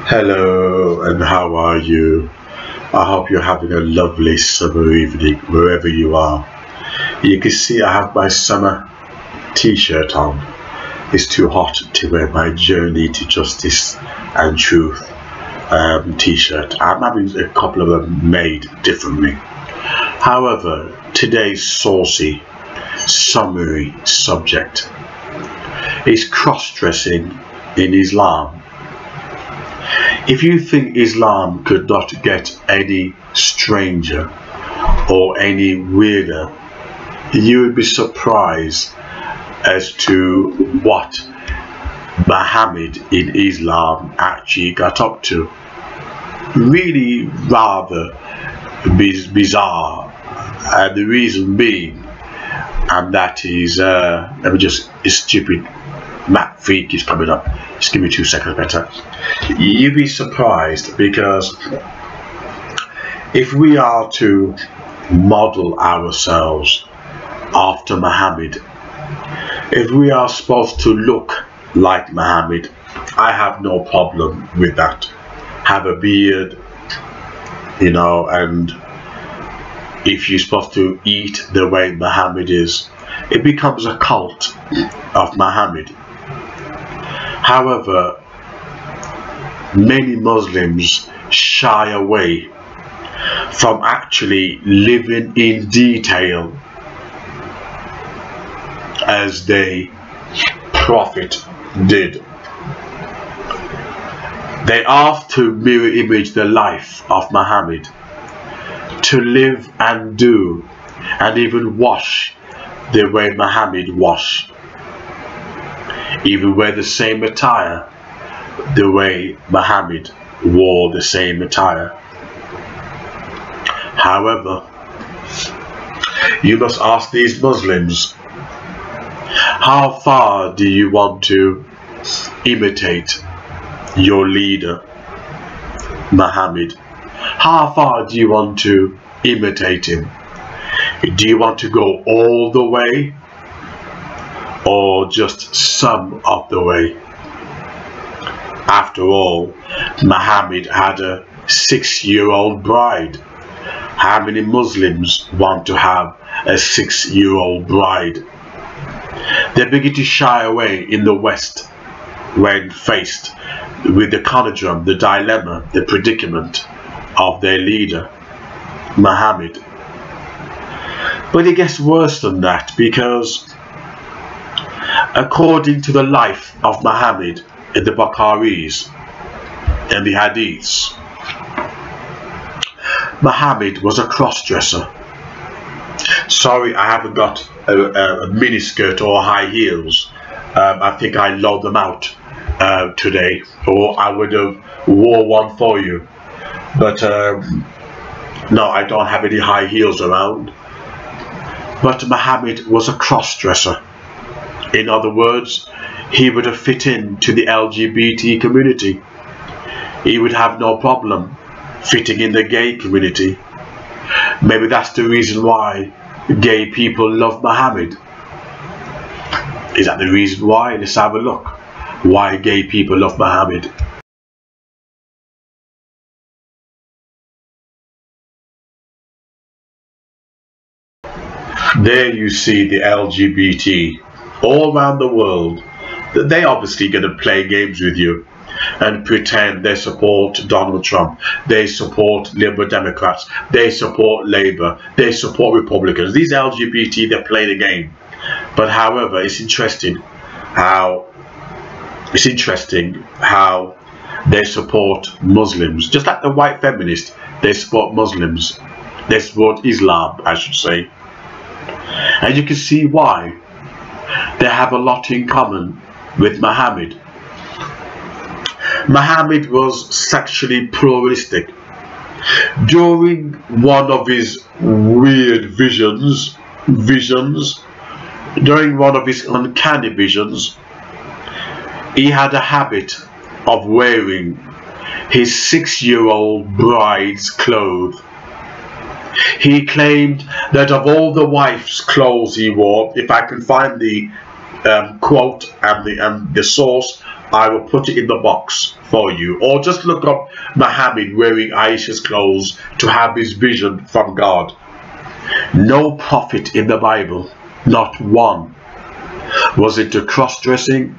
Hello, and how are you? I hope you're having a lovely summer evening wherever you are. You can see I have my summer t-shirt on. It's too hot to wear my Journey to Justice and Truth t-shirt. I'm having a couple of them made differently. However, today's saucy, summary subject is cross-dressing in Islam. If you think Islam could not get any stranger or any weirder, you would be surprised as to what Muhammad in Islam actually got up to. Really rather bizarre, and the reason being, and that is, let me just, this stupid Mac freak is coming up. Just give me 2 seconds better. You'd be surprised, because if we are to model ourselves after Muhammad, if we are supposed to look like Muhammad, I have no problem with that. Have a beard, you know, and if you're supposed to eat the way Muhammad is, it becomes a cult of Muhammad. However, many Muslims shy away from actually living in detail as the Prophet did. They have to mirror image the life of Muhammad, to live and do and even wash the way Muhammad washed, even wear the same attire the way Muhammad wore the same attire. However, you must ask these Muslims, how far do you want to imitate your leader Muhammad? How far do you want to imitate him? Do you want to go all the way, or just some of the way? After all, Muhammad had a 6-year-old bride. How many Muslims want to have a 6-year-old bride? They begin to shy away in the West when faced with the conundrum, the dilemma, the predicament of their leader, Muhammad. But it gets worse than that, because according to the life of Muhammad in the Bukharis and the Hadiths, Muhammad was a cross-dresser. Sorry, I haven't got a miniskirt or high heels. I think I load them out today, or I would have wore one for you. But no, I don't have any high heels around. But Muhammad was a cross-dresser. In other words, he would have fit into the LGBT community. He would have no problem fitting in the gay community. Maybe that's the reason why gay people love Muhammad. Is that the reason why? Let's have a look. Why gay people love Muhammad. There you see the LGBT all around the world. They obviously going to play games with you and pretend they support Donald Trump, they support Liberal Democrats, they support Labour, they support Republicans. These LGBT, they play the game. But however, it's interesting how they support Muslims. Just like the white feminists, they support Muslims. They support Islam, I should say. And you can see why. They have a lot in common with Muhammad. Muhammad was sexually pluralistic. During one of his weird visions, during one of his uncanny visions, he had a habit of wearing his 6-year-old bride's clothes. He claimed that of all the wife's clothes he wore, if I can find the quote and the source, I will put it in the box for you, or just look up Muhammad wearing Aisha's clothes to have his vision from God. No prophet in the Bible, not one, was into cross-dressing,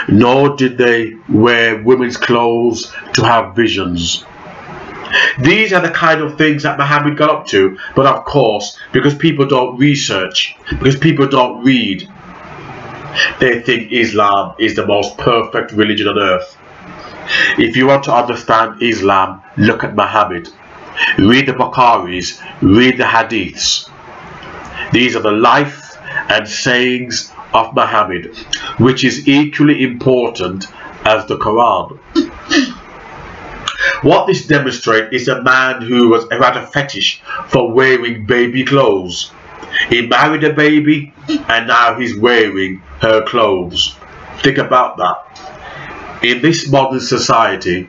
nor did they wear women's clothes to have visions. These are the kind of things that Muhammad got up to, but of course, because people don't research, because people don't read, they think Islam is the most perfect religion on earth. If you want to understand Islam, look at Muhammad. Read the Bukharis, read the Hadiths. These are the life and sayings of Muhammad, which is equally important as the Quran. What this demonstrates is a man who had a fetish for wearing baby clothes. He married a baby and now he's wearing her clothes. Think about that. In this modern society,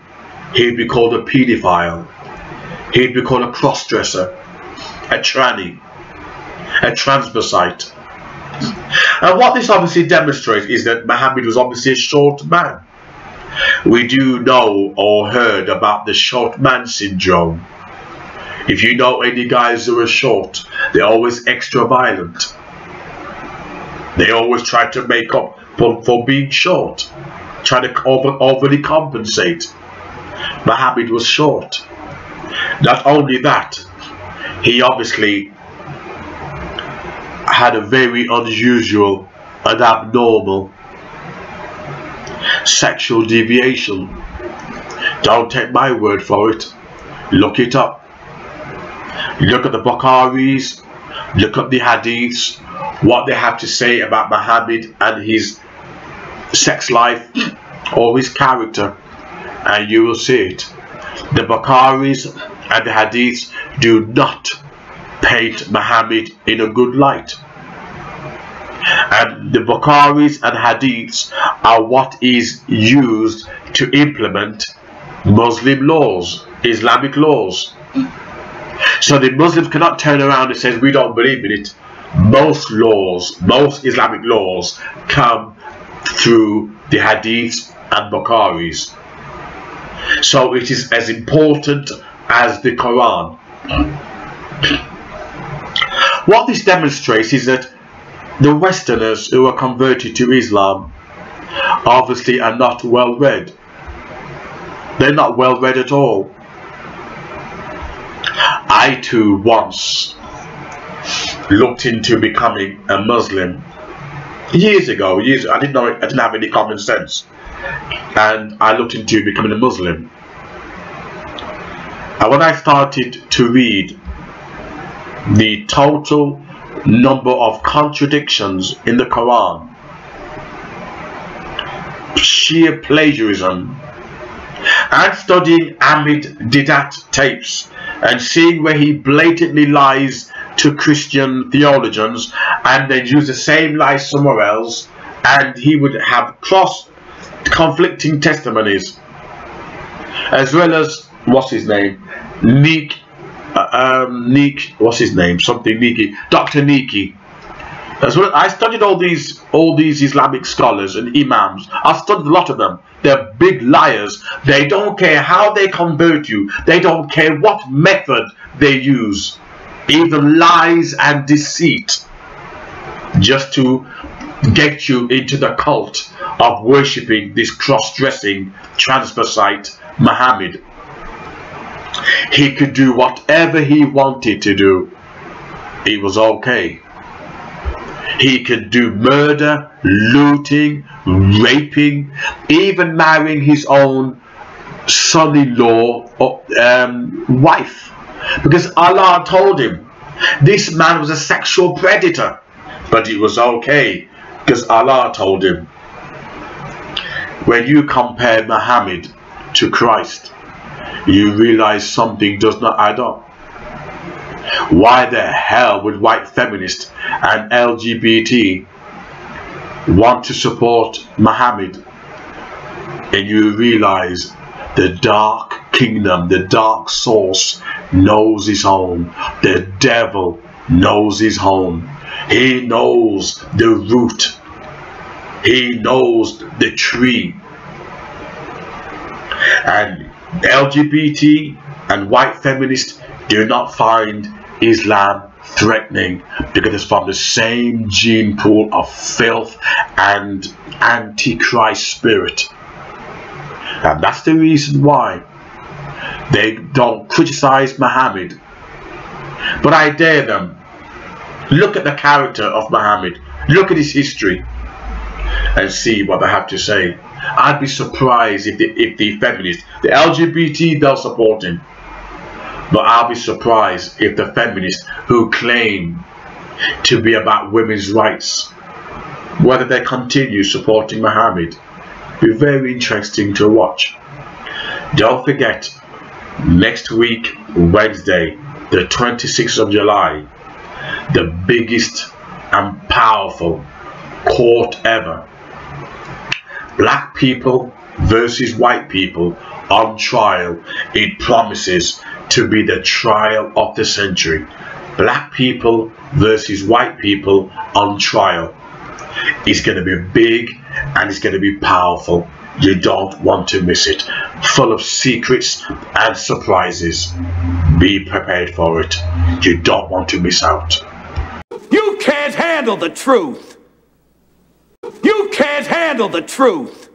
he'd be called a paedophile. He'd be called a cross-dresser, a tranny, a transvestite. And what this obviously demonstrates is that Muhammad was obviously a short man. We do know or heard about the short man syndrome. If you know any guys who are short, they're always extra violent. They always try to make up for being short, try to overly compensate. Muhammad was short. Not only that, he obviously had a very unusual and abnormal sexual deviation. Don't take my word for it. Look it up. Look at the Bukharis, look up the Hadiths, what they have to say about Muhammad and his sex life or his character, and you will see it. The Bukharis and the Hadiths do not paint Muhammad in a good light. And the Bukharis and Hadiths are what is used to implement Muslim laws, Islamic laws. So the Muslims cannot turn around and say, we don't believe in it. Most laws, most Islamic laws come through the Hadiths and Bukharis. So it is as important as the Quran. What this demonstrates is that the Westerners who are converted to Islam obviously are not well read. They're not well read at all. I too once looked into becoming a Muslim years ago. I didn't have any common sense, and I looked into becoming a Muslim. And when I started to read the total number of contradictions in the Quran, sheer plagiarism, and studying Ahmed Didat tapes and seeing where he blatantly lies to Christian theologians and then use the same lies somewhere else, and he would have conflicting testimonies, as well as what's his name, Dr. Niki. As well, I studied all these Islamic scholars and imams. I studied a lot of them. They're big liars. They don't care how they convert you. They don't care what method they use, even lies and deceit, just to get you into the cult of worshipping this cross-dressing transvestite Muhammad. He could do whatever he wanted to do. It was okay. He could do murder, looting, raping, even marrying his own son-in-law or wife, because Allah told him this man was a sexual predator, but it was okay because Allah told him. When you compare Muhammad to Christ, you realize something does not add up. Why the hell would white feminists and LGBT want to support Muhammad? And you realize the dark kingdom, the dark source knows his home. The devil knows his home. He knows the root. He knows the tree. And LGBT and white feminists do not find Islam threatening because it's from the same gene pool of filth and antichrist spirit. And that's the reason why they don't criticize Muhammad. But I dare them, look at the character of Muhammad, look at his history, and see what they have to say. I'd be surprised if the feminists, the LGBT, they'll support him. But I'll be surprised if the feminists who claim to be about women's rights, whether they continue supporting Muhammad. Be very interesting to watch. Don't forget, next week, Wednesday, the 26th of July, the biggest and powerful court ever. Black people versus white people on trial. It promises to be the trial of the century. Black people versus white people on trial. It's going to be big and it's going to be powerful. You don't want to miss it. Full of secrets and surprises. Be prepared for it. You don't want to miss out. You can't handle the truth. You can't handle the truth.